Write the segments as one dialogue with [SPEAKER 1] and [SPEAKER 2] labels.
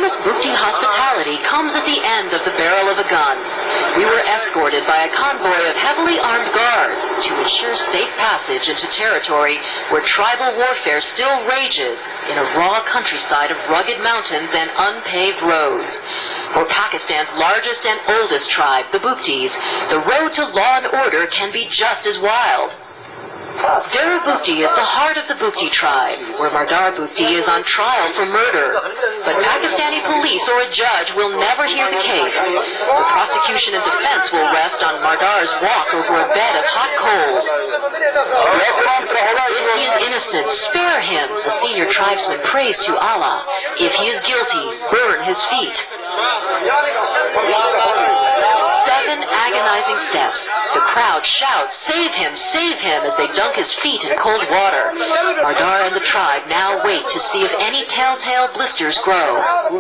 [SPEAKER 1] famous Bugti hospitality comes at the end of the barrel of a gun. We were escorted by a convoy of heavily armed guards to ensure safe passage into territory where tribal warfare still rages in a raw countryside of rugged mountains and unpaved roads. For Pakistan's largest and oldest tribe, the Bugtis, the road to law and order can be just as wild. Dera Bugti is the heart of the Bugti tribe, where Mardar Bugti is on trial for murder. But Pakistani police or a judge will never hear the case. The prosecution and defense will rest on Mardar's walk over a bed of hot coals. If he is innocent, spare him, the senior tribesman prays to Allah. If he is guilty, burn his feet. 7 agonizing steps. The crowd shouts, save him, as they dunk his feet in cold water. Mardar and the tribe now wait to see if any telltale blisters grow. The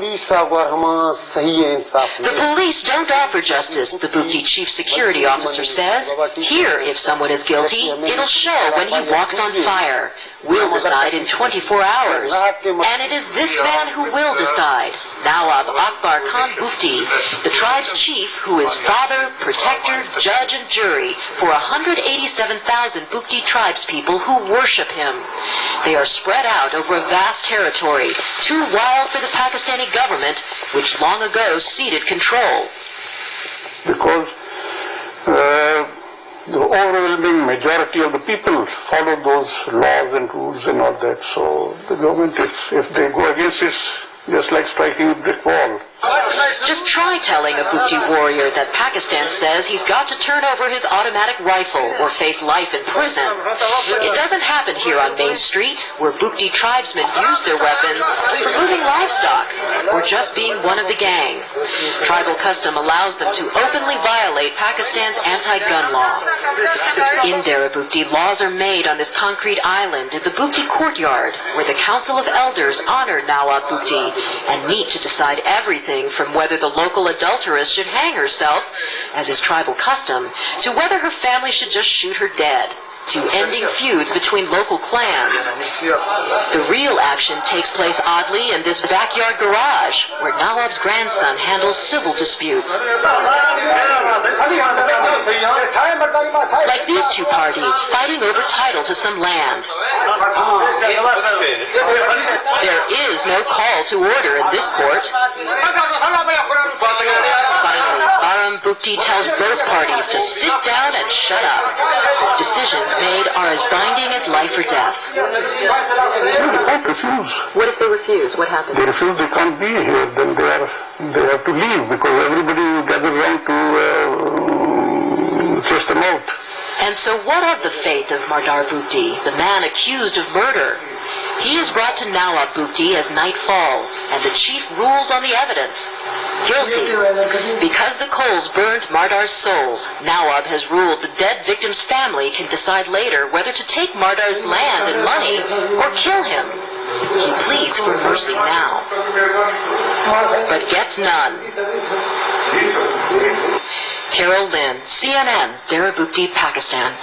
[SPEAKER 1] police don't offer justice, the Bugti chief security officer says. Here, if someone is guilty, it'll show when he walks on fire. We'll decide in 24 hours. And it is this man who will decide. Nawab Akbar Khan Bugti, the tribe's chief who is father, protector, judge, and jury for 187,000 Bugti tribespeople who worship him. They are spread out over a vast territory, too wild for the Pakistani government, which long ago ceded control.
[SPEAKER 2] Because the overwhelming majority of the people follow those laws and rules and all that. So the government, if they go against this, just like striking a brick wall.
[SPEAKER 1] Just try telling a Bugti warrior that Pakistan says he's got to turn over his automatic rifle or face life in prison. It doesn't happen here on Main Street, where Bugti tribesmen use their weapons for moving livestock or just being one of the gang. Tribal custom allows them to openly violate Pakistan's anti-gun law. In Dera Bugti, laws are made on this concrete island in the Bugti courtyard, where the Council of Elders honor Nawab Bugti and meet to decide everything from whether the local adulteress should hang herself, as is tribal custom, to whether her family should just shoot her dead, to ending feuds between local clans. The real action takes place oddly in this backyard garage, where Nawab's grandson handles civil disputes. Like these two parties fighting over title to some land. There is no call to order in this court. Finally, Baram Bugti tells both parties to sit down and shut up. Decisions made are as binding as life or death.
[SPEAKER 2] They refuse.
[SPEAKER 1] What if they refuse? What happens?
[SPEAKER 2] They refuse, they can't be here, then they have to leave because everybody will gather around to chase them out.
[SPEAKER 1] And so what of the fate of Mardar Bugti, the man accused of murder? He is brought to Nawab Bugti as night falls, and the chief rules on the evidence. Guilty. Because the coals burned Mardar's souls, Nawab has ruled the dead victim's family can decide later whether to take Mardar's land and money or kill him. He pleads for mercy now, but gets none. Carol Lynn, CNN, Dera Bugti, Pakistan.